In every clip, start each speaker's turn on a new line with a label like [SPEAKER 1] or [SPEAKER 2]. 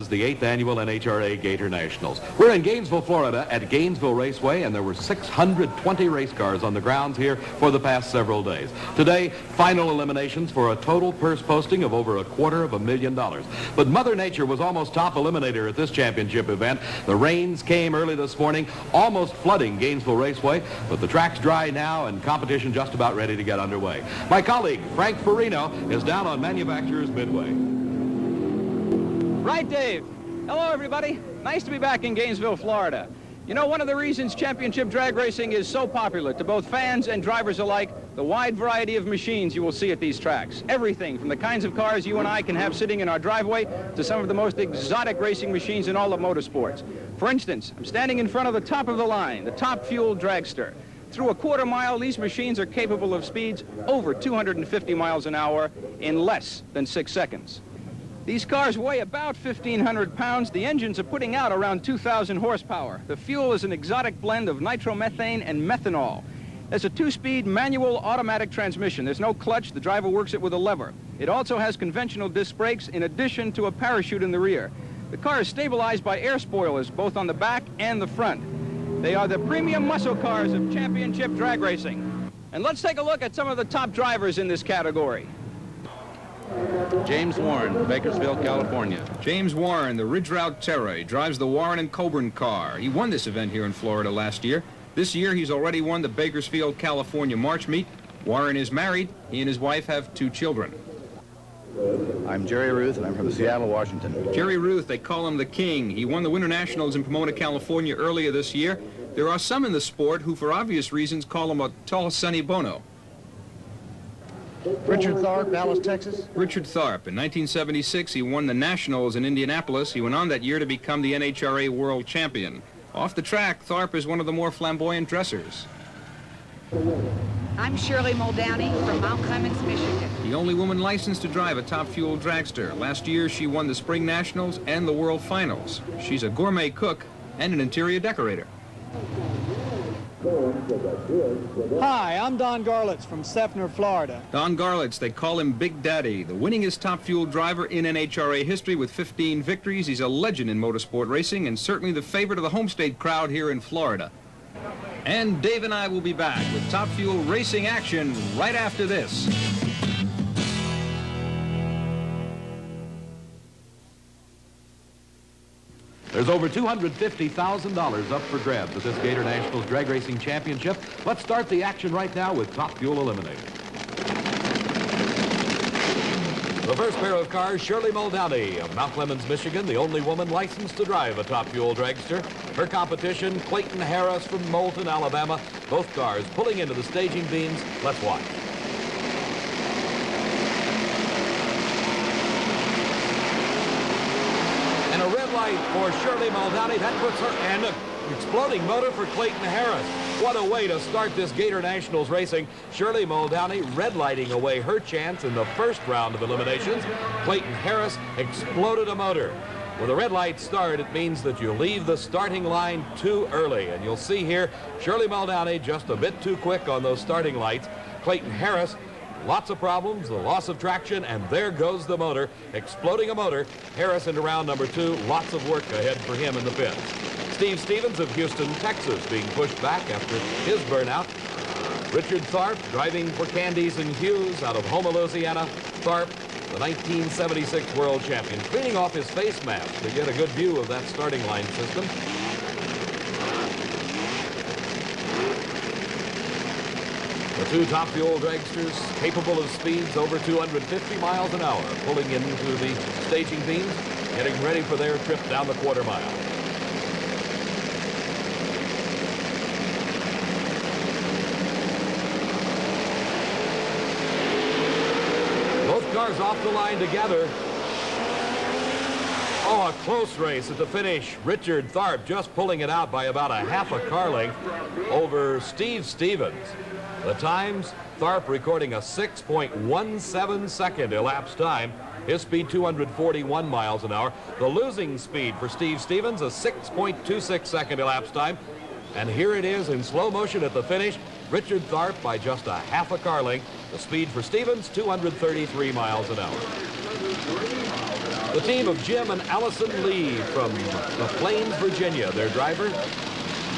[SPEAKER 1] is the 8th annual NHRA Gatornationals. We're in Gainesville, Florida at Gainesville Raceway, and there were 620 race cars on the grounds here for the past several days. Today, final eliminations for a total purse posting of over $250,000. But Mother Nature was almost top eliminator at this championship event. The rains came early this morning, almost flooding Gainesville Raceway, but the track's dry now and competition just about ready to get underway. My colleague, Frank Farino, is down on Manufacturers Midway.
[SPEAKER 2] Right, Dave. Hello, everybody. Nice to be back in Gainesville, Florida. You know, one of the reasons championship drag racing is so popular to both fans and drivers alike, the wide variety of machines you will see at these tracks. Everything from the kinds of cars you and I can have sitting in our driveway to some of the most exotic racing machines in all of motorsports. For instance, I'm standing in front of the top of the line, the Top Fuel Dragster. Through a quarter mile, these machines are capable of speeds over 250 miles an hour in less than 6 seconds. These cars weigh about 1,500 pounds. The engines are putting out around 2,000 horsepower. The fuel is an exotic blend of nitromethane and methanol. There's a 2-speed manual automatic transmission. There's no clutch. The driver works it with a lever. It also has conventional disc brakes in addition to a parachute in the rear. The car is stabilized by air spoilers both on the back and the front. They are the premium muscle cars of championship drag racing. And let's take a look at some of the top drivers in this category.
[SPEAKER 3] James Warren, Bakersfield, California. James Warren, the Ridge Route Terror. He drives the Warren and Coburn car. He won this event here in Florida last year. This year, he's already won the Bakersfield, California March Meet. Warren is married. He and his wife have 2 children.
[SPEAKER 4] I'm Jerry Ruth, and I'm from Seattle, Washington.
[SPEAKER 3] Jerry Ruth, they call him the King. He won the Winternationals in Pomona, California earlier this year. There are some in the sport who, for obvious reasons, call him a tall, Sonny Bono.
[SPEAKER 4] Richard Tharp, Dallas, Texas.
[SPEAKER 3] Richard Tharp. In 1976, he won the Nationals in Indianapolis. He went on that year to become the NHRA World Champion. Off the track, Tharp is one of the more flamboyant dressers.
[SPEAKER 5] I'm Shirley Muldowney from Mount Clemens, Michigan.
[SPEAKER 3] The only woman licensed to drive a Top Fuel dragster. Last year, she won the Spring Nationals and the World Finals. She's a gourmet cook and an interior decorator.
[SPEAKER 6] Hi, I'm Don Garlitz from Seffner, Florida.
[SPEAKER 3] Don Garlitz, they call him Big Daddy, the winningest Top Fuel driver in NHRA history with 15 victories. He's a legend in motorsport racing and certainly the favorite of the home state crowd here in Florida. And Dave and I will be back with Top Fuel racing action right after this.
[SPEAKER 1] There's over $250,000 up for grabs at this Gatornationals Drag Racing Championship. Let's start the action right now with Top Fuel Eliminator. The first pair of cars, Shirley Muldowney of Mount Clemens, Michigan, the only woman licensed to drive a Top Fuel dragster. Her competition, Clayton Harris from Moulton, Alabama. Both cars pulling into the staging beams. Let's watch. And a red light for Shirley Muldowney. That puts her, and an exploding motor for Clayton Harris. What a way to start this Gatornationals racing. Shirley Muldowney red lighting away her chance in the first round of eliminations. Clayton Harris exploded a motor. With a red light start, it means that you leave the starting line too early. And you'll see here, Shirley Muldowney just a bit too quick on those starting lights. Clayton Harris, lots of problems, the loss of traction, and there goes the motor, exploding a motor. Harris into round number 2, lots of work ahead for him in the pits. Steve Stevens of Houston, Texas, being pushed back after his burnout. Richard Tharp driving for Candies and Hughes out of Houma, Louisiana. Tharp, the 1976 world champion, cleaning off his face mask to get a good view of that starting line system. The 2 Top Fuel dragsters capable of speeds over 250 miles an hour, pulling into the staging beams, getting ready for their trip down the quarter mile. Both cars off the line together. Oh, a close race at the finish. Richard Tharp just pulling it out by about a half a car length over Steve Stevens. The times, Tharp recording a 6.17 second elapsed time. His speed 241 miles an hour. The losing speed for Steve Stevens, a 6.26 second elapsed time. And here it is in slow motion at the finish. Richard Tharp by just a half a car length. The speed for Stevens, 233 miles an hour. The team of Jim and Allison Lee from the Plains, Virginia. Their driver,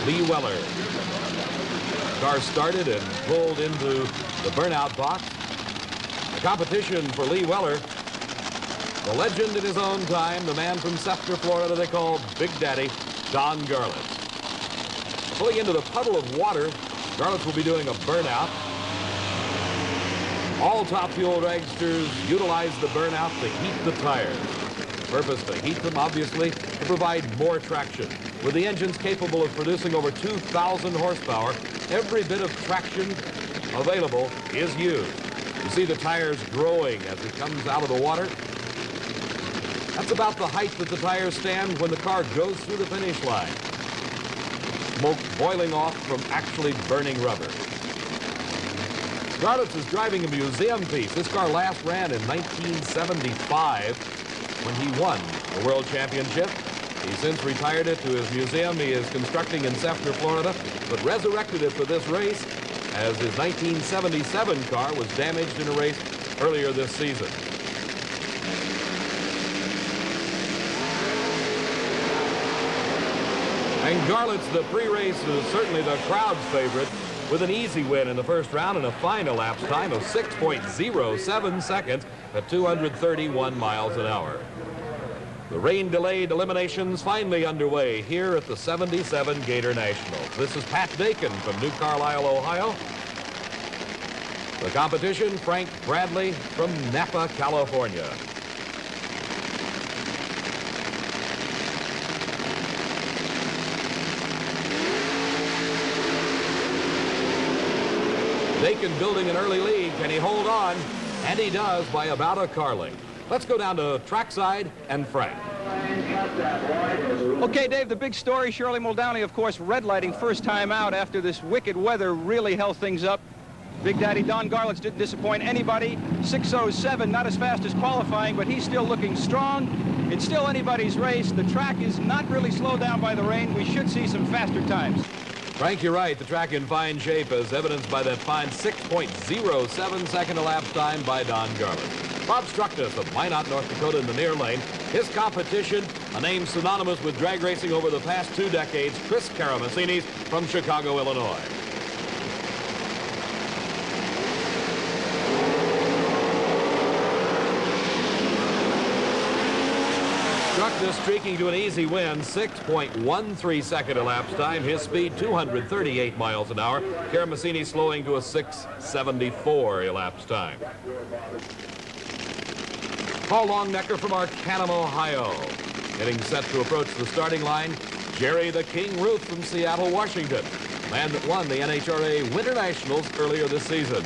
[SPEAKER 1] Lee Weller. The car started and pulled into the burnout box. The competition for Lee Weller, the legend in his own time, the man from Sefter, Florida they call Big Daddy, Don Garlits. Pulling into the puddle of water, Garlits will be doing a burnout. All top fuel dragsters utilize the burnout to heat the tires. The purpose to heat them, obviously, to provide more traction. With the engines capable of producing over 2,000 horsepower, every bit of traction available is used. You see the tires growing as it comes out of the water. That's about the height that the tires stand when the car goes through the finish line. Smoke boiling off from actually burning rubber. Garlits is driving a museum piece. This car last ran in 1975 when he won the World Championship. He since retired it to his museum he is constructing in Sefter, Florida, but resurrected it for this race as his 1977 car was damaged in a race earlier this season. And Garlits, the pre-race, is certainly the crowd's favorite, with an easy win in the first round and a fine elapsed time of 6.07 seconds at 231 miles an hour. The rain-delayed eliminations finally underway here at the 77 Gatornationals. This is Pat Dakin from New Carlisle, Ohio. The competition, Frank Bradley from Napa, California. Dakin building an early lead. Can he hold on? And he does by about a car length. Let's go down to trackside and Frank.
[SPEAKER 2] Okay, Dave, the big story, Shirley Muldowney, of course, red lighting first time out after this wicked weather really held things up. Big Daddy Don Garlits didn't disappoint anybody. 6:07, not as fast as qualifying, but he's still looking strong. It's still anybody's race. The track is not really slowed down by the rain. We should see some faster times.
[SPEAKER 1] Frank, you're right. The track in fine shape, as evidenced by that fine 6.07 second elapsed time by Don Garlits. Bob Struckness of Minot, North Dakota in the near lane. His competition, a name synonymous with drag racing over the past 2 decades, Chris Karamessinis from Chicago, Illinois. Struckness streaking to an easy win, 6.13 second elapsed time. His speed, 238 miles an hour. Karamessinis slowing to a 6.74 elapsed time. Paul Longnecker from Arcanum, Ohio. Getting set to approach the starting line, Jerry the King Ruth from Seattle, Washington. Man that won the NHRA Winternationals earlier this season.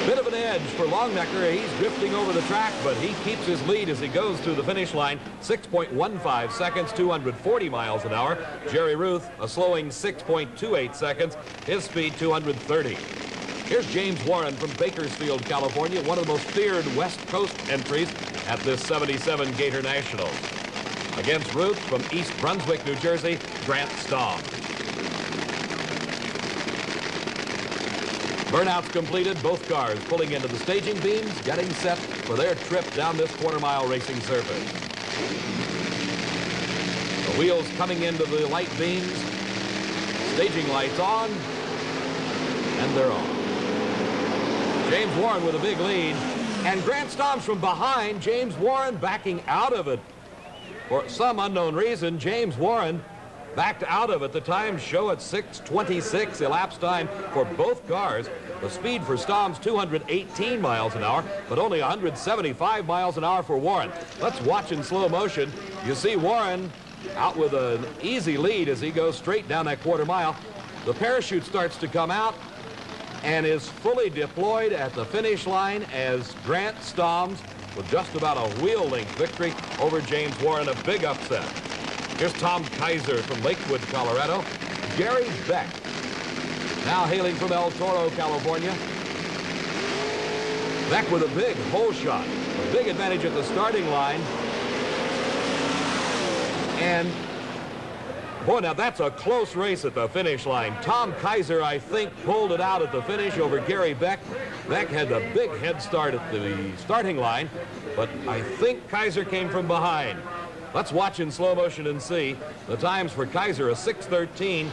[SPEAKER 1] Bit of an edge for Longnecker. He's drifting over the track, but he keeps his lead as he goes through the finish line. 6.15 seconds, 240 miles an hour. Jerry Ruth, a slowing 6.28 seconds. His speed, 230. Here's James Warren from Bakersfield, California, one of the most feared West Coast entries at this 77 Gatornationals. Against Ruth from East Brunswick, New Jersey, Grant Stamm. Burnouts completed, both cars pulling into the staging beams, getting set for their trip down this quarter-mile racing surface. The wheels coming into the light beams, staging lights on, and they're on. James Warren with a big lead, and Grant Stamm's from behind. James Warren backing out of it. For some unknown reason, James Warren backed out of it. The times show at 6:26 elapsed time for both cars. The speed for Stamm's 218 miles an hour, but only 175 miles an hour for Warren. Let's watch in slow motion. You see Warren out with an easy lead as he goes straight down that quarter mile. The parachute starts to come out and is fully deployed at the finish line as Grant Stamm with just about a wheel length victory over James Warren, a big upset. Here's Tom Kaiser from Lakewood, Colorado. Gary Beck, now hailing from El Toro, California. Beck with a big hole shot, a big advantage at the starting line. And Boy, now that's a close race at the finish line. Tom Kaiser, I think, pulled it out at the finish over Gary Beck. Beck had the big head start at the starting line, but I think Kaiser came from behind. Let's watch in slow motion and see. The times for Kaiser, a 6:13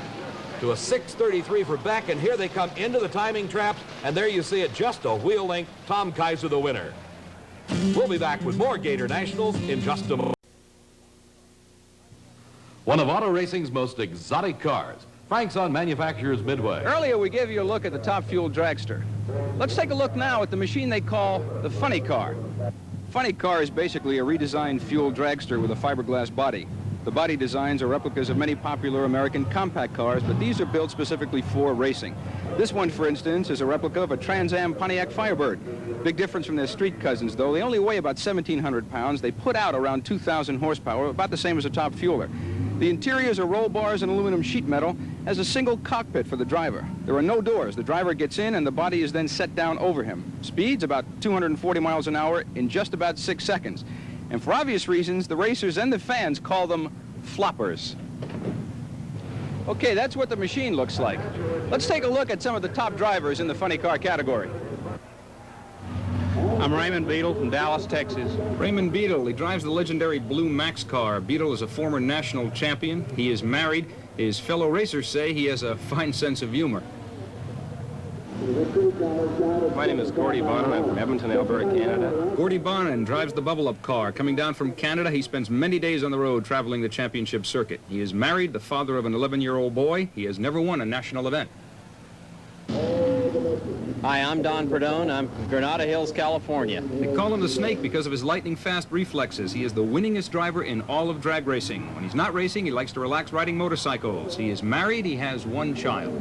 [SPEAKER 1] to a 6:33 for Beck, and here they come into the timing traps, and there you see it, just a wheel length. Tom Kaiser, the winner. We'll be back with more Gator Nationals in just a moment. One of auto racing's most exotic cars. Frank's on Manufacturers Midway.
[SPEAKER 2] Earlier, we gave you a look at the Top Fuel dragster. Let's take a look now at the machine they call the funny car. Funny car is basically a redesigned fuel dragster with a fiberglass body. The body designs are replicas of many popular American compact cars, but these are built specifically for racing. This one, for instance, is a replica of a Trans Am Pontiac Firebird. Big difference from their street cousins, though. They only weigh about 1,700 pounds. They put out around 2,000 horsepower, about the same as a Top Fueler. The interiors are roll bars and aluminum sheet metal, has a single cockpit for the driver. There are no doors. The driver gets in and the body is then set down over him. Speeds about 240 miles an hour in just about 6 seconds. And for obvious reasons, the racers and the fans call them floppers. Okay, that's what the machine looks like. Let's take a look at some of the top drivers in the funny car category.
[SPEAKER 7] I'm Raymond Beadle from Dallas, Texas.
[SPEAKER 3] Raymond Beadle, he drives the legendary Blue Max car. Beadle is a former national champion. He is married. His fellow racers say he has a fine sense of humor.
[SPEAKER 7] My name is Gordy Bono. I'm from Edmonton, Alberta, Canada.
[SPEAKER 3] Gordy Bonin drives the Bubble Up car. Coming down from Canada, he spends many days on the road traveling the championship circuit. He is married, the father of an 11-year-old boy. He has never won a national event.
[SPEAKER 8] Hi, I'm Don Perdone. I'm from Granada Hills, California.
[SPEAKER 3] They call him the Snake because of his lightning-fast reflexes. He is the winningest driver in all of drag racing. When he's not racing, he likes to relax riding motorcycles. He is married. He has one child.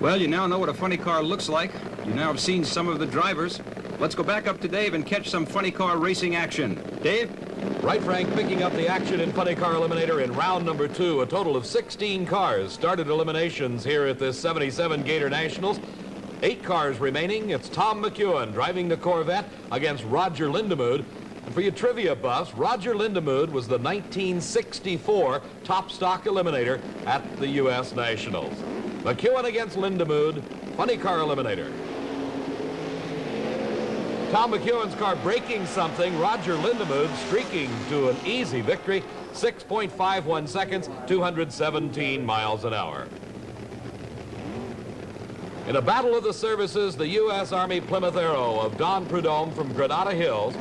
[SPEAKER 3] Well, you now know what a funny car looks like. You now have seen some of the drivers. Let's go back up to Dave and catch some funny car racing action. Dave?
[SPEAKER 1] Right, Frank, picking up the action in Funny Car Eliminator in round number 2. A total of 16 cars started eliminations here at this 77 Gator Nationals. 8 cars remaining. It's Tom McEwen driving the Corvette against Roger Lindemood. And for you trivia buffs, Roger Lindemood was the 1964 top stock eliminator at the U.S. Nationals. McEwen against Lindemood, Funny Car Eliminator. Tom McEwen's car breaking something. Roger Lindemood streaking to an easy victory. 6.51 seconds, 217 miles an hour. In a battle of the services, the U.S. Army Plymouth Arrow of Don Prudhomme from Granada Hills.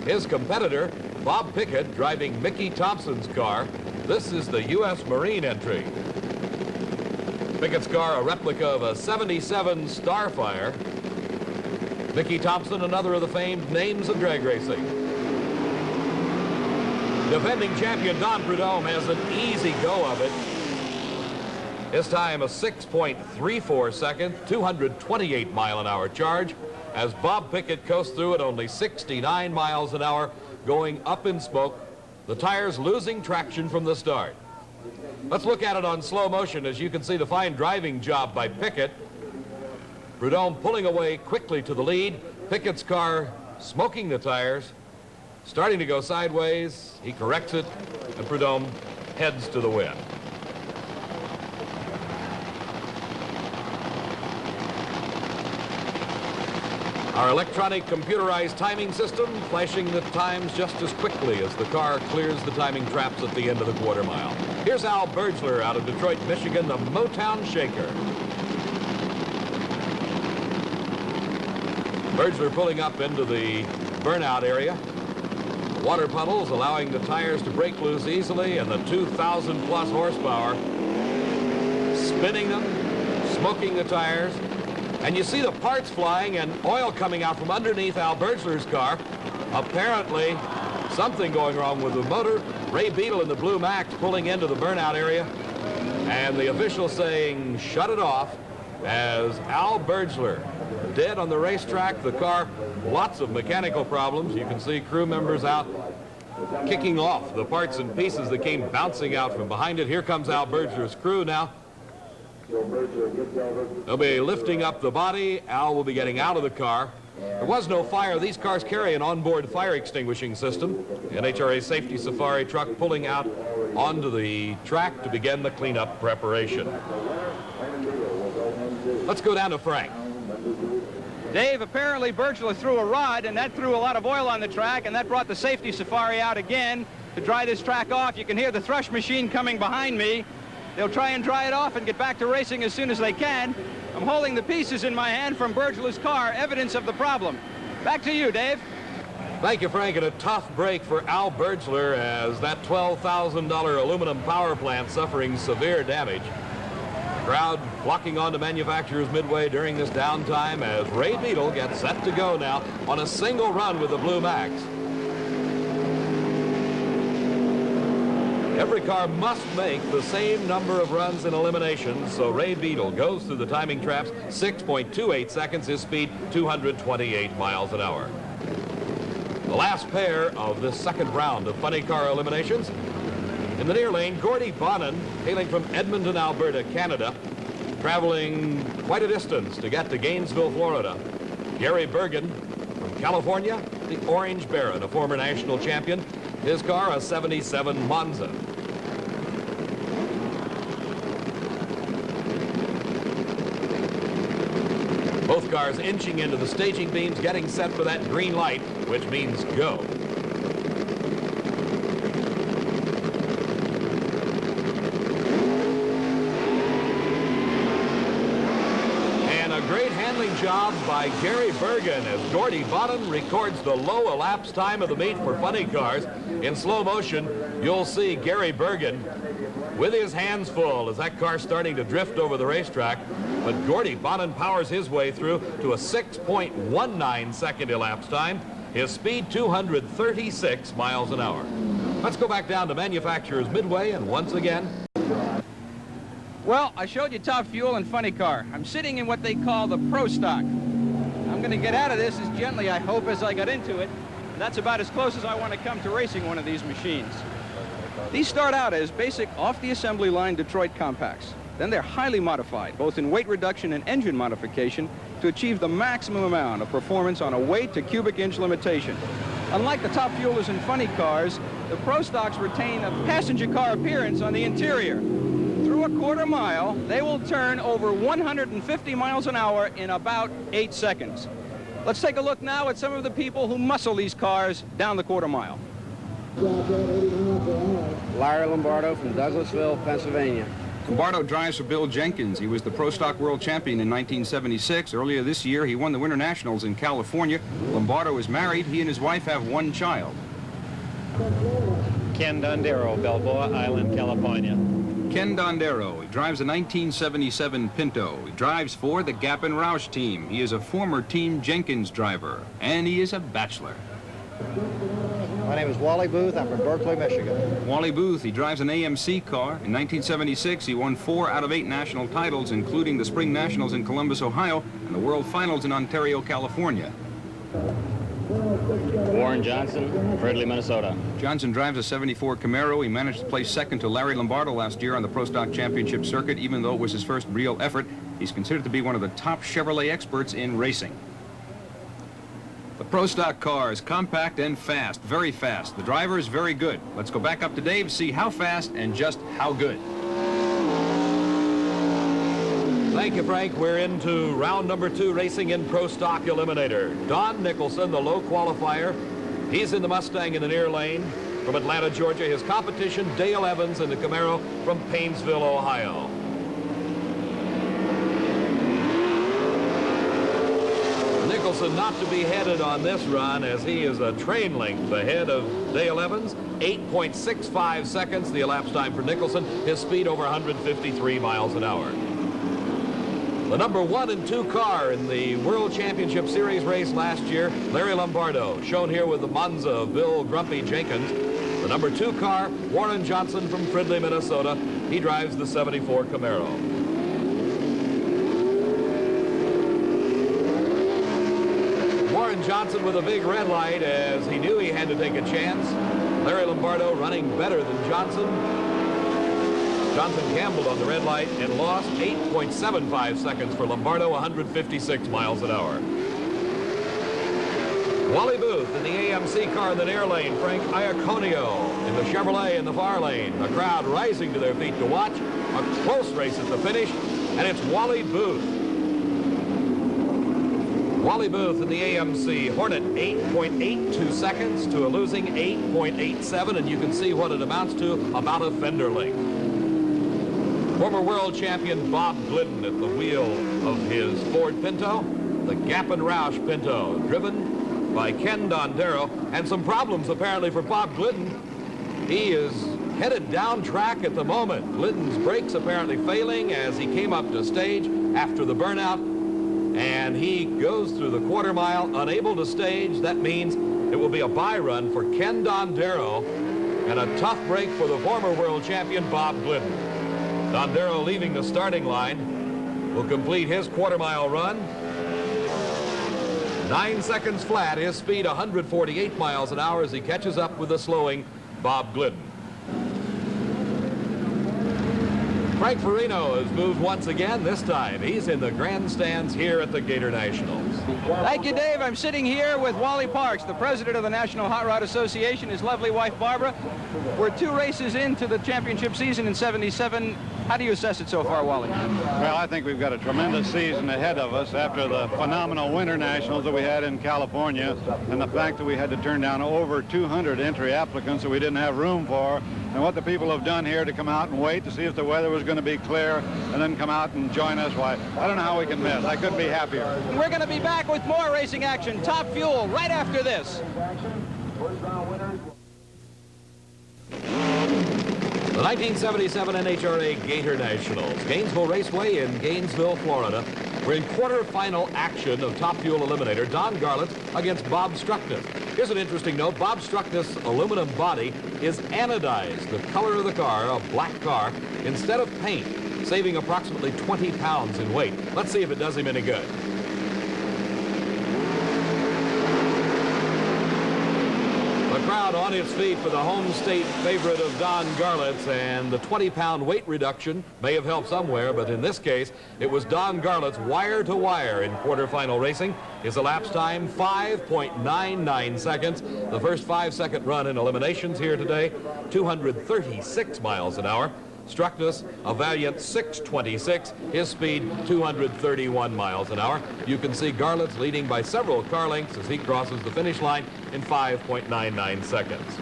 [SPEAKER 1] His competitor, Bob Pickett, driving Mickey Thompson's car. This is the U.S. Marine entry. Pickett's car, a replica of a 77 Starfire. Mickey Thompson, another of the famed names of drag racing. Defending champion Don Prudhomme has an easy go of it. His time a 6.34 second, 228 mile an hour charge, as Bob Pickett coasts through at only 69 miles an hour, going up in smoke, the tires losing traction from the start. Let's look at it on slow motion as you can see the fine driving job by Pickett. Prudhomme pulling away quickly to the lead. Pickett's car smoking the tires, starting to go sideways. He corrects it, and Prudhomme heads to the win. Our electronic computerized timing system flashing the times just as quickly as the car clears the timing traps at the end of the quarter mile. Here's Al Bergler out of Detroit, Michigan, the Motown Shaker. Bergler pulling up into the burnout area. Water puddles allowing the tires to break loose easily, and the 2,000 plus horsepower spinning them, smoking the tires. And you see the parts flying and oil coming out from underneath Al Bergler's car. Apparently, something going wrong with the motor. Ray Beadle in the Blue Max pulling into the burnout area. And the official saying, shut it off, as Al Bergler dead on the racetrack. The car, lots of mechanical problems. You can see crew members out kicking off the parts and pieces that came bouncing out from behind it. Here comes Al Bergler's crew now. They'll be lifting up the body. Al will be getting out of the car. There was no fire. These cars carry an onboard fire extinguishing system. The NHRA safety safari truck pulling out onto the track to begin the cleanup preparation. Let's go down to Frank.
[SPEAKER 2] Dave, apparently Birchler threw a rod, and that threw a lot of oil on the track, and that brought the safety safari out again to dry this track off. You can hear the thrush machine coming behind me. They'll try and dry it off and get back to racing as soon as they can. I'm holding the pieces in my hand from Birchler's car, evidence of the problem. Back to you, Dave.
[SPEAKER 1] Thank you, Frank, and a tough break for Al Birchler as that $12,000 aluminum power plant suffering severe damage. Crowd flocking onto Manufacturers Midway during this downtime as Ray Beadle gets set to go now on a single run with the Blue Max. Every car must make the same number of runs in eliminations, so Ray Beadle goes through the timing traps 6.28 seconds, his speed 228 miles an hour. The last pair of this second round of funny car eliminations. In the near lane, Gordy Bono, hailing from Edmonton, Alberta, Canada, traveling quite a distance to get to Gainesville, Florida. Gary Bergen from California, the Orange Baron, a former national champion. His car, a 77 Monza. Both cars inching into the staging beams, getting set for that green light, which means go. Great handling job by Gary Bergen as Gordy Bono records the low elapsed time of the meet for funny cars. In slow motion, you'll see Gary Bergen with his hands full as that car's starting to drift over the racetrack. But Gordy Bono powers his way through to a 6.19 second elapsed time. His speed 236 miles an hour. Let's go back down to Manufacturers Midway, and once again,
[SPEAKER 2] well, I showed you Top Fuel and funny car. I'm sitting in what they call the Pro Stock. I'm going to get out of this as gently, I hope, as I got into it. That's about as close as I want to come to racing one of these machines. These start out as basic off-the-assembly line Detroit compacts. Then they're highly modified, both in weight reduction and engine modification, to achieve the maximum amount of performance on a weight to cubic inch limitation. Unlike the Top Fuelers and funny cars, the Pro Stocks retain a passenger car appearance on the interior. Through a quarter mile, they will turn over 150 miles an hour in about 8 seconds. Let's take a look now at some of the people who muscle these cars down the quarter mile.
[SPEAKER 8] Larry Lombardo from Douglasville, Pennsylvania.
[SPEAKER 3] Lombardo drives for Bill Jenkins. He was the Pro Stock World Champion in 1976. Earlier this year, he won the Winternationals in California. Lombardo is married. He and his wife have one child.
[SPEAKER 7] Ken Dondero, Balboa Island, California.
[SPEAKER 3] Ken Dondero. He drives a 1977 Pinto. He drives for the Gap and Roush team. He is a former Team Jenkins driver, and he is a bachelor.
[SPEAKER 4] My name is Wally Booth. I'm from Berkeley, Michigan.
[SPEAKER 3] Wally Booth, he drives an AMC car. In 1976, he won 4 out of 8 national titles, including the Spring Nationals in Columbus, Ohio, and the World Finals in Ontario, California.
[SPEAKER 8] Warren Johnson, Fridley, Minnesota.
[SPEAKER 3] Johnson drives a 74 Camaro. He managed to place second to Larry Lombardo last year on the Pro Stock Championship circuit, even though it was his first real effort. He's considered to be one of the top Chevrolet experts in racing. The Pro Stock car is compact and fast, very fast. The driver is very good. Let's go back up to Dave, see how fast and just how good.
[SPEAKER 1] Thank you, Frank. We're into round number 2 racing in Pro Stock Eliminator. Don Nicholson, the low qualifier. He's in the Mustang in the near lane from Atlanta, Georgia. His competition, Dale Evans in the Camaro from Painesville, Ohio. Nicholson not to be headed on this run as he is a train length ahead of Dale Evans. 8.65 seconds, the elapsed time for Nicholson. His speed over 153 miles an hour. The number 1 and 2 car in the World Championship Series race last year, Larry Lombardo, shown here with the Monza of Bill Grumpy Jenkins. The number 2 car, Warren Johnson from Fridley, Minnesota. He drives the 74 Camaro. Warren Johnson with a big red light as he knew he had to take a chance. Larry Lombardo running better than Johnson. Johnson gambled on the red light and lost 8.75 seconds for Lombardo, 156 miles an hour. Wally Booth in the AMC car in the near lane. Frank Iaconio in the Chevrolet in the far lane. The crowd rising to their feet to watch. A close race at the finish, and it's Wally Booth. Wally Booth in the AMC Hornet, 8.82 seconds to a losing 8.87, and you can see what it amounts to, about a fender length. Former world champion Bob Glidden at the wheel of his Ford Pinto, the Gap and Roush Pinto, driven by Ken Dondero, and some problems apparently for Bob Glidden. He is headed down track at the moment. Glidden's brakes apparently failing as he came up to stage after the burnout, and he goes through the quarter mile unable to stage. That means it will be a bye run for Ken Dondero and a tough break for the former world champion Bob Glidden. Dondero leaving the starting line will complete his quarter mile run. 9 seconds flat, his speed 148 miles an hour as he catches up with the slowing Bob Glidden. Frank Farino has moved once again. This time he's in the grandstands here at the Gatornationals.
[SPEAKER 2] Thank you, Dave. I'm sitting here with Wally Parks, the president of the National Hot Rod Association, his lovely wife, Barbara. We're 2 races into the championship season in '77. How do you assess it so far, Wally?
[SPEAKER 9] Well, I think we've got a tremendous season ahead of us after the phenomenal Winternationals that we had in California, and the fact that we had to turn down over 200 entry applicants that we didn't have room for, and what the people have done here to come out and wait to see if the weather was going to be clear and then come out and join us. Why, I don't know how we can miss. I couldn't be happier.
[SPEAKER 2] We're going to be back with more racing action, Top Fuel, right after this.
[SPEAKER 1] The 1977 NHRA Gatornationals, Gainesville Raceway in Gainesville, Florida. We're in quarterfinal action of Top Fuel Eliminator, Don Garlitz against Bob Struckness. Here's an interesting note. Bob Struckness' aluminum body is anodized, the color of the car, a black car, instead of paint, saving approximately 20 pounds in weight. Let's see if it does him any good. The crowd on its feet for the home state favorite of Don Garlitz, and the 20-pound weight reduction may have helped somewhere, but in this case, it was Don Garlitz wire to wire in quarterfinal racing. His elapsed time, 5.99 seconds. The first 5-second run in eliminations here today, 236 miles an hour. Struckness, a valiant 6.26. His speed, 231 miles an hour. You can see Garlitz leading by several car lengths as he crosses the finish line in 5.99 seconds.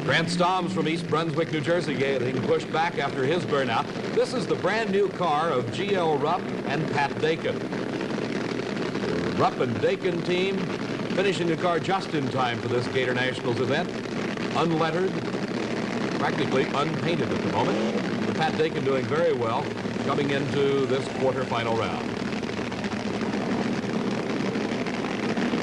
[SPEAKER 1] Grant Stoms from East Brunswick, New Jersey, getting pushed back after his burnout. This is the brand new car of G.L. Rupp and Pat Dakin. The Rupp and Dakin team finishing the car just in time for this Gatornationals event. Unlettered, practically unpainted at the moment. The Pat Dakin doing very well coming into this quarterfinal round.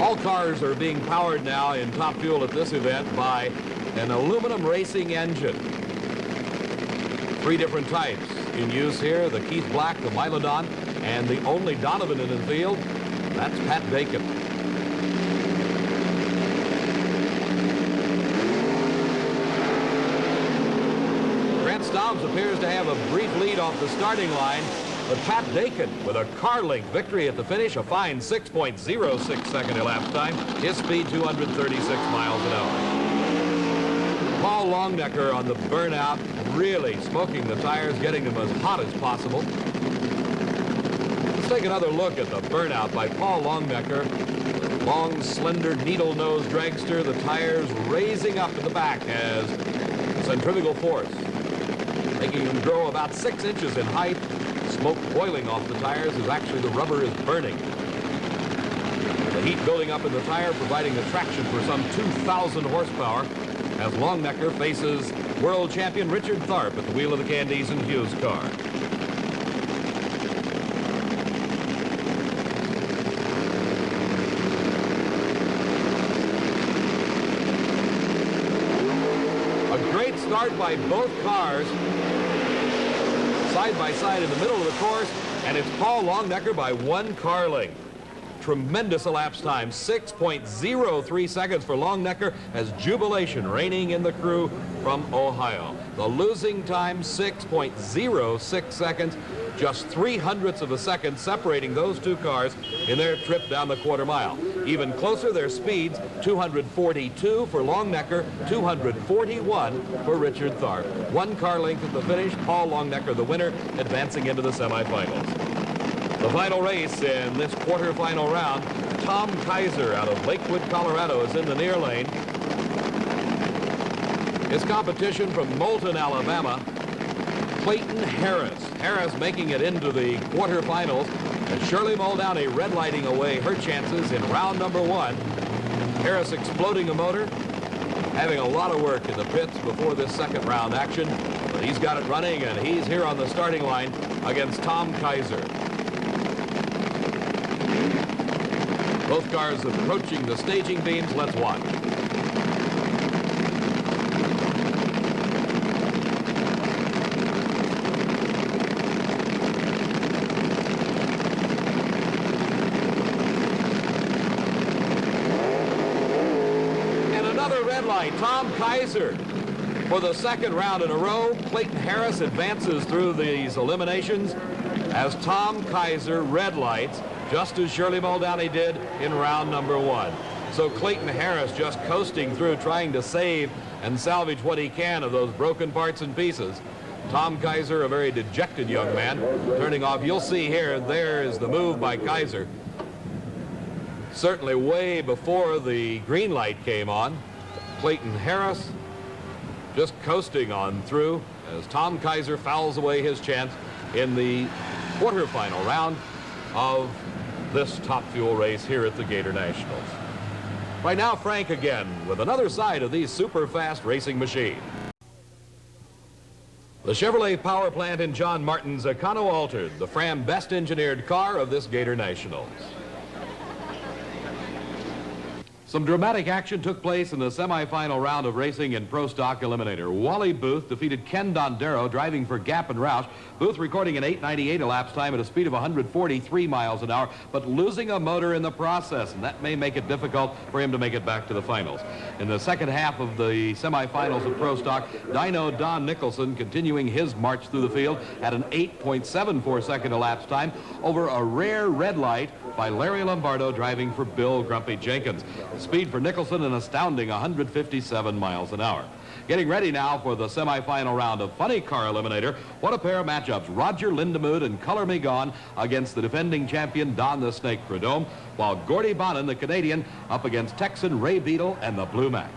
[SPEAKER 1] All cars are being powered now in Top Fuel at this event by an aluminum racing engine. 3 different types in use here, the Keith Black, the Milodon, and the only Donovan in the field, that's Pat Dakin. Stoms appears to have a brief lead off the starting line, but Pat Dakin with a car length victory at the finish, a fine 6.06 second elapsed time, his speed 236 miles an hour. Paul Longnecker on the burnout, really smoking the tires, getting them as hot as possible. Let's take another look at the burnout by Paul Longnecker. Long, slender, needle-nosed dragster, the tires raising up in the back as centrifugal force, making them grow about 6 inches in height. Smoke boiling off the tires as actually the rubber is burning. The heat building up in the tire, providing the traction for some 2,000 horsepower as Longnecker faces world champion Richard Tharp at the wheel of the Candies and Hughes car. A great start by both cars, side by side in the middle of the course, and it's Paul Longnecker by 1 car length. Tremendous elapsed time, 6.03 seconds for Longnecker as jubilation reigning in the crew from Ohio. The losing time, 6.06 seconds, just 0.03 of a second separating those 2 cars in their trip down the quarter mile. Even closer, their speeds, 242 for Longnecker, 241 for Richard Tharp. One car length at the finish, Paul Longnecker, the winner, advancing into the semifinals. The final race in this quarterfinal round, Tom Kaiser out of Lakewood, Colorado, is in the near lane. His competition from Moulton, Alabama, Clayton Harris. Harris making it into the quarterfinals, and Shirley Muldowney red lighting away her chances in round number 1. Harris exploding a motor, having a lot of work in the pits before this second round action, but he's got it running, and he's here on the starting line against Tom Kaiser. Both cars approaching the staging beams. Let's watch. Red light, Tom Kaiser for the second round in a row. Clayton Harris advances through these eliminations as Tom Kaiser red lights, just as Shirley Muldowney did in round number 1. So Clayton Harris just coasting through, trying to save and salvage what he can of those broken parts and pieces. Tom Kaiser, a very dejected young man, turning off. You'll see here, there is the move by Kaiser. Certainly way before the green light came on. Clayton Harris just coasting on through as Tom Kaiser fouls away his chance in the quarterfinal round of this Top Fuel race here at the Gatornationals. Right now, Frank again with another side of these super fast racing machines. The Chevrolet power plant in John Martin's Econo Altered, the Fram best engineered car of this Gatornationals. Some dramatic action took place in the semifinal round of racing in Pro Stock Eliminator. Wally Booth defeated Ken Dondero, driving for Gap and Roush. Booth recording an 8:98 elapsed time at a speed of 143 miles an hour, but losing a motor in the process, and that may make it difficult for him to make it back to the finals. In the second half of the semifinals of Pro Stock, Dyno Don Nicholson continuing his march through the field at an 8.74 second elapsed time over a rare red light by Larry Lombardo, driving for Bill Grumpy Jenkins. Speed for Nicholson an astounding 157 miles an hour. Getting ready now for the semifinal round of Funny Car Eliminator. What a pair of matchups. Roger Lindemood and Color Me Gone against the defending champion Don the Snake Prudhomme, while Gordy Bonin, the Canadian, up against Texan Ray Beadle and the Blue Max.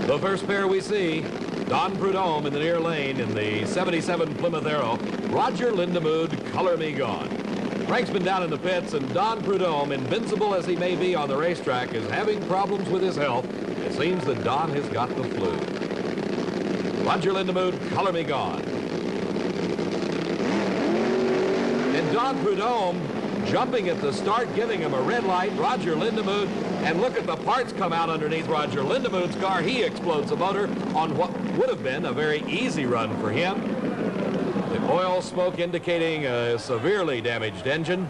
[SPEAKER 1] The first pair we see, Don Prudhomme in the near lane in the 77 Plymouth Arrow, Roger Lindemood, Color Me Gone. Frank's been down in the pits, and Don Prudhomme, invincible as he may be on the racetrack, is having problems with his health. It seems that Don has got the flu. Roger Lindemood, Color Me Gone. And Don Prudhomme jumping at the start, giving him a red light. Roger Lindemood, and look at the parts come out underneath Roger Lindemood's car. He explodes the motor on what would have been a very easy run for him. The oil smoke indicating a severely damaged engine.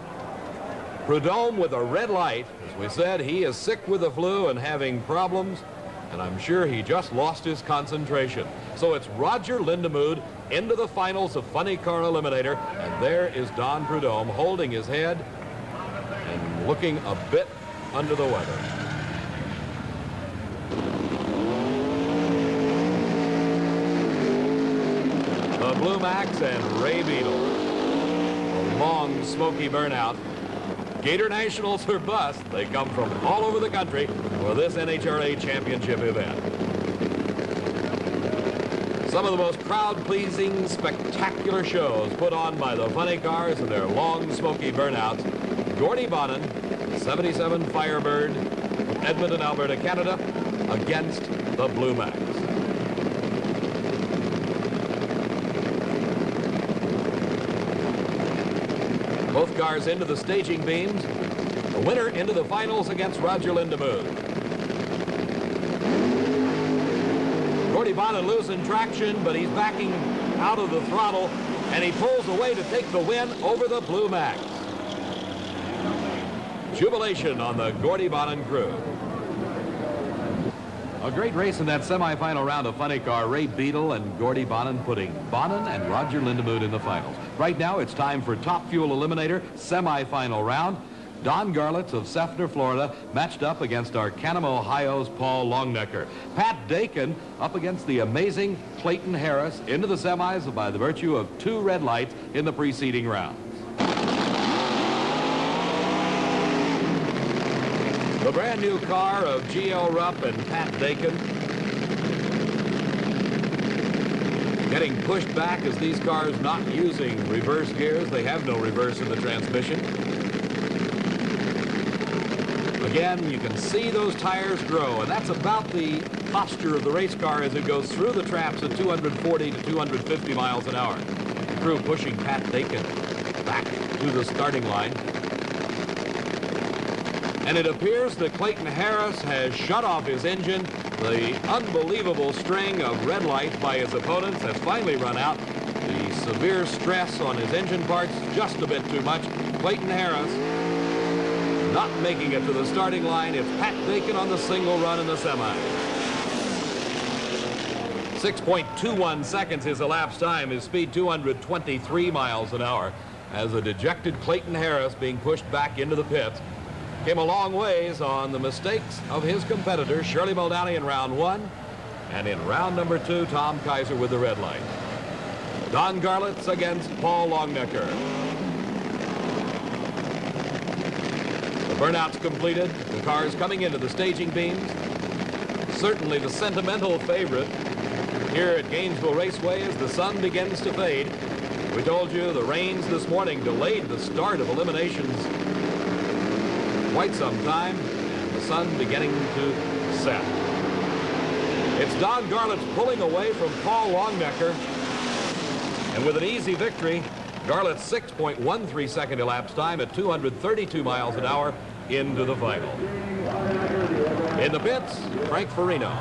[SPEAKER 1] Prudhomme with a red light. As we said, he is sick with the flu and having problems, and I'm sure he just lost his concentration. So it's Roger Lindemood into the finals of Funny Car Eliminator, and there is Don Prudhomme holding his head and looking a bit under the weather. The Blue Max and Ray Beadle. A long, smoky burnout. Gatornationals or bust. They come from all over the country for this NHRA championship event. Some of the most crowd-pleasing, spectacular shows put on by the funny cars and their long, smoky burnouts. Gordy Bonin, 77 Firebird from Edmonton, Alberta, Canada, against the Blue Max. Both cars into the staging beams. The winner into the finals against Roger Lindemood. Gordy Bonin losing traction, but he's backing out of the throttle, and he pulls away to take the win over the Blue Max. Jubilation on the Gordy Bonin crew. A great race in that semifinal round of Funny Car. Ray Beadle and Gordy Bonin putting Bonin and Roger Lindemood in the finals. Right now, it's time for Top Fuel Eliminator semifinal round. Don Garlitz of Seffner, Florida, matched up against Arcanum, Ohio's Paul Longnecker. Pat Dakin up against the amazing Clayton Harris into the semis by the virtue of 2 red lights in the preceding rounds. The brand new car of G.L. Rupp and Pat Dakin getting pushed back as these cars not using reverse gears. They have no reverse in the transmission. Again, you can see those tires grow, and that's about the posture of the race car as it goes through the traps at 240 to 250 miles an hour. The crew pushing Pat Dakin back to the starting line. And it appears that Clayton Harris has shut off his engine. The unbelievable string of red lights by his opponents has finally run out. The severe stress on his engine parts, just a bit too much. Clayton Harris not making it to the starting line. It's Pat Dakin on the single run in the semi. 6.21 seconds his elapsed time. His speed 223 miles an hour. As a dejected Clayton Harris being pushed back into the pits. Came a long ways on the mistakes of his competitor, Shirley Muldowney, in round 1. And in round number 2, Tom Kaiser with the red light. Don Garlitz against Paul Longnecker. The burnout's completed. The cars coming into the staging beams. Certainly the sentimental favorite here at Gainesville Raceway as the sun begins to fade. We told you the rains this morning delayed the start of eliminations quite some time, and the sun beginning to set. It's Don Garlitz pulling away from Paul Longnecker, and with an easy victory, Garlitz 6.13 second elapsed time at 232 miles an hour into the final. In the pits, Frank Farino.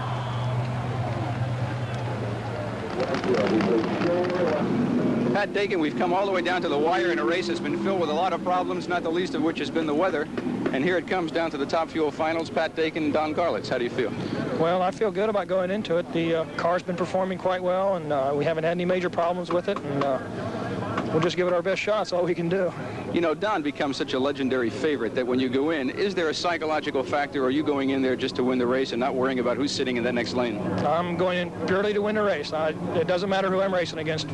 [SPEAKER 2] Pat Dakin, we've come all the way down to the wire in a race that's been filled with a lot of problems, not the least of which has been the weather. And here it comes down to the Top Fuel finals. Pat Dakin and Don Garlitz. How do you feel?
[SPEAKER 6] Well, I feel good about going into it. The car's been performing quite well, and we haven't had any major problems with it. And we'll just give it our best shot. That's all we can do.
[SPEAKER 2] You know, Don becomes such a legendary favorite that when you go in, is there a psychological factor, or are you going in there just to win the race and not worrying about who's sitting in that next lane?
[SPEAKER 6] I'm going in purely to win the race. It doesn't matter who I'm racing against.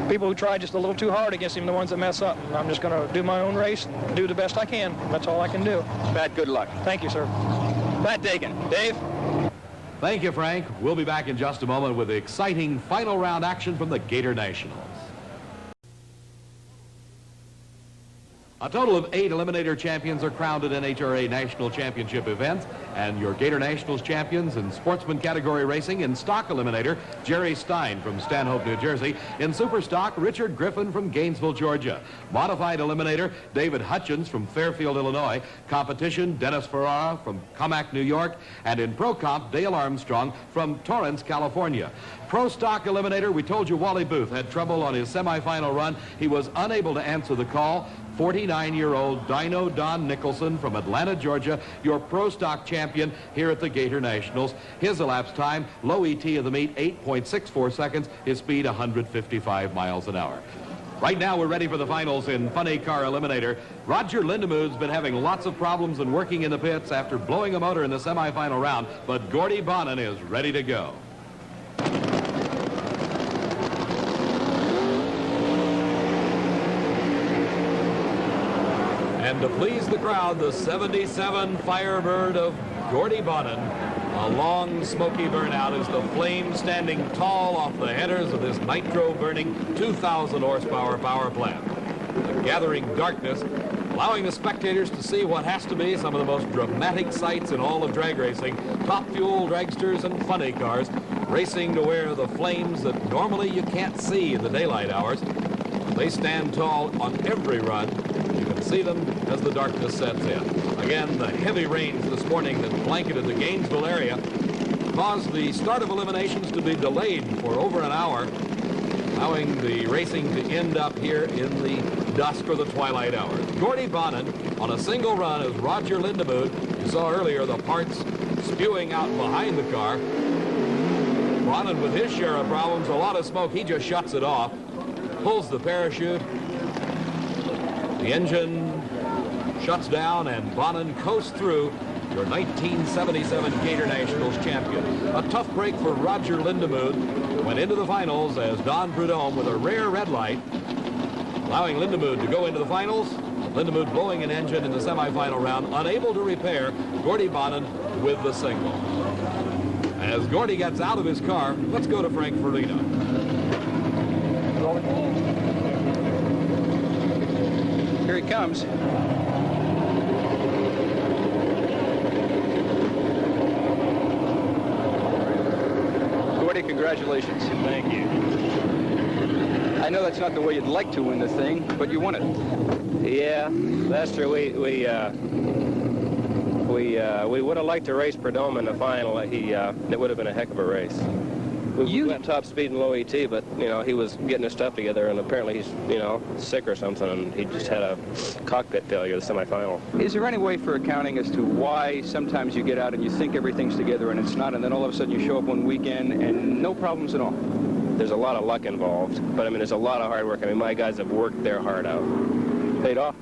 [SPEAKER 6] People who try just a little too hard against him, the ones that mess up. I'm just going to do my own race, do the best I can. That's all I can do.
[SPEAKER 2] Pat, good luck.
[SPEAKER 6] Thank you, sir.
[SPEAKER 2] Pat Dakin. Dave?
[SPEAKER 1] Thank you, Frank. We'll be back in just a moment with exciting final round action from the Gatornationals. A total of 8 Eliminator champions are crowned at NHRA National Championship events, and your Gatornationals champions in sportsman category racing in stock Eliminator, Jerry Stein from Stanhope, New Jersey. In super stock, Richard Griffin from Gainesville, Georgia. Modified Eliminator, David Hutchins from Fairfield, Illinois. Competition, Dennis Ferrara from Comac, New York. And in Pro Comp, Dale Armstrong from Torrance, California. Pro Stock Eliminator, we told you Wally Booth had trouble on his semifinal run. He was unable to answer the call. 49-year-old Dino Don Nicholson from Atlanta, Georgia, your Pro Stock champion here at the Gatornationals. His elapsed time, low ET of the meet, 8.64 seconds. His speed, 155 miles an hour. Right now, we're ready for the finals in Funny Car Eliminator. Roger Lindemood's been having lots of problems and working in the pits after blowing a motor in the semifinal round, but Gordy Bonin is ready to go. And to please the crowd, the 77 Firebird of Gordy Bonin. A long, smoky burnout as the flames standing tall off the headers of this nitro-burning 2,000 horsepower power plant. The gathering darkness, allowing the spectators to see what has to be some of the most dramatic sights in all of drag racing. Top Fuel dragsters and funny cars racing to where the flames that normally you can't see in the daylight hours. They stand tall on every run. You can see them as the darkness sets in. Again, the heavy rains this morning that blanketed the Gainesville area caused the start of eliminations to be delayed for over an hour, allowing the racing to end up here in the dusk or the twilight hours. Gordy Bonin on a single run as Roger Lindemood. You saw earlier the parts spewing out behind the car. Bonin with his share of problems, a lot of smoke, he just shuts it off. Pulls the parachute. The engine shuts down, and Bono coasts through, your 1977 Gatornationals champion. A tough break for Roger Lindemood. Went into the finals as Don Prudhomme with a rare red light, allowing Lindemood to go into the finals. Lindemood blowing an engine in the semifinal round, unable to repair Gordy Bono with the single. As Gordy gets out of his car, let's go to Frank Farina.
[SPEAKER 2] Here he comes. Gordy, congratulations.
[SPEAKER 7] Thank you.
[SPEAKER 2] I know that's not the way you'd like to win the thing, but you won it.
[SPEAKER 7] Yeah, that's true. We would have liked to race Prudhomme in the final. It would have been a heck of a race. We went top speed and low ET, but, you know, he was getting his stuff together, and apparently he's, you know, sick or something, and he just had a cockpit failure the semifinal.
[SPEAKER 2] Is there any way for accounting as to why sometimes you get out and you think everything's together and it's not, and then all of a sudden you show up one weekend and no problems at all?
[SPEAKER 7] There's a lot of luck involved, but, I mean, there's a lot of hard work. I mean, my guys have worked their heart out.
[SPEAKER 2] Paid off?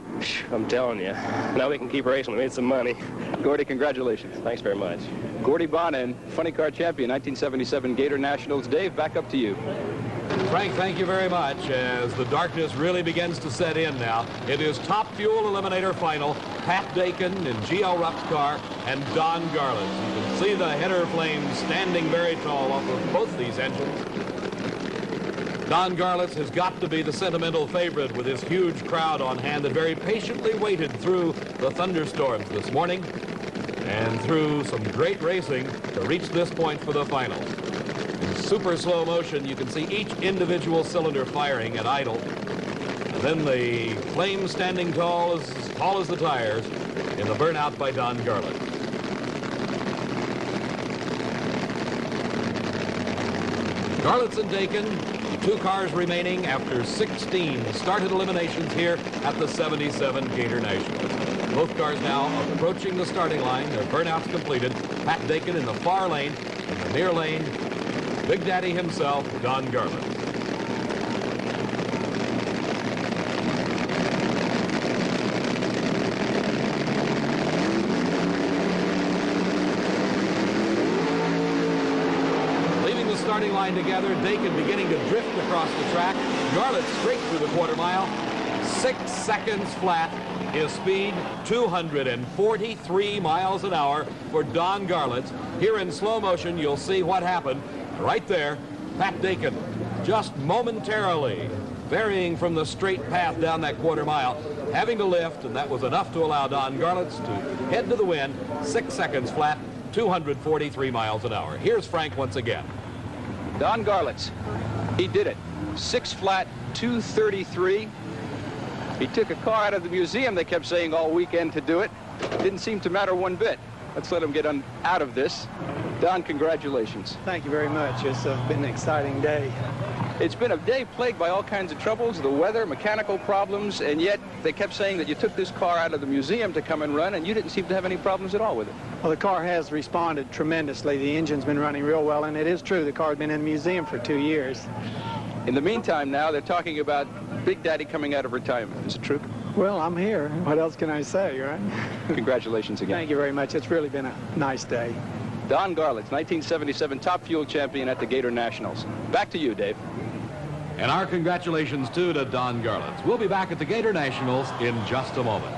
[SPEAKER 7] I'm telling you. Now we can keep racing. We made some money.
[SPEAKER 2] Gordy, congratulations.
[SPEAKER 7] Thanks very much.
[SPEAKER 2] Gordy Bono, funny car champion, 1977 Gatornationals. Dave, back up to you.
[SPEAKER 1] Frank, thank you very much. As the darkness really begins to set in now, it is Top Fuel Eliminator Final. Pat Dakin in G.L. Rupp's car and Don Garlits. You can see the header flames standing very tall off of both these engines. Don Garlits has got to be the sentimental favorite with his huge crowd on hand that very patiently waited through the thunderstorms this morning and through some great racing to reach this point for the finals. In super slow motion, you can see each individual cylinder firing at idle. And then the flames standing tall as the tires in the burnout by Don Garlits. Garlits and Dakin, two cars remaining after 16 started eliminations here at the 77 Gatornationals. Both cars now approaching the starting line. Their burnouts completed. Pat Dakin in the far lane. In the near lane, Big Daddy himself, Don Garlits. Starting line together, Dakin beginning to drift across the track. Garlits straight through the quarter mile. 6 seconds flat. His speed, 243 miles an hour for Don Garlits. Here in slow motion, you'll see what happened. Right there, Pat Dakin, just momentarily varying from the straight path down that quarter mile, having to lift, and that was enough to allow Don Garlits to head to the wind. 6 seconds flat, 243 miles an hour. Here's Frank once again.
[SPEAKER 2] Don Garlits, he did it. 6 flat, 233. He took a car out of the museum, they kept saying all weekend, to do it. Didn't seem to matter one bit. Let's let him get out of this. Don, congratulations.
[SPEAKER 10] Thank you very much. It's been an exciting day.
[SPEAKER 2] It's been a day plagued by all kinds of troubles, the weather, mechanical problems, and yet they kept saying that you took this car out of the museum to come and run, and you didn't seem to have any problems at all with it.
[SPEAKER 10] Well, the car has responded tremendously. The engine's been running real well, and it is true, the car had been in the museum for 2 years.
[SPEAKER 2] In the meantime now, they're talking about Big Daddy coming out of retirement. Is it true?
[SPEAKER 10] Well, I'm here. What else can I say, right?
[SPEAKER 2] Congratulations again.
[SPEAKER 10] Thank you very much. It's really been a nice day.
[SPEAKER 2] Don Garlits, 1977 Top Fuel champion at the Gatornationals. Back to you, Dave.
[SPEAKER 1] And our congratulations, too, to Don Garlits. We'll be back at the Gatornationals in just a moment.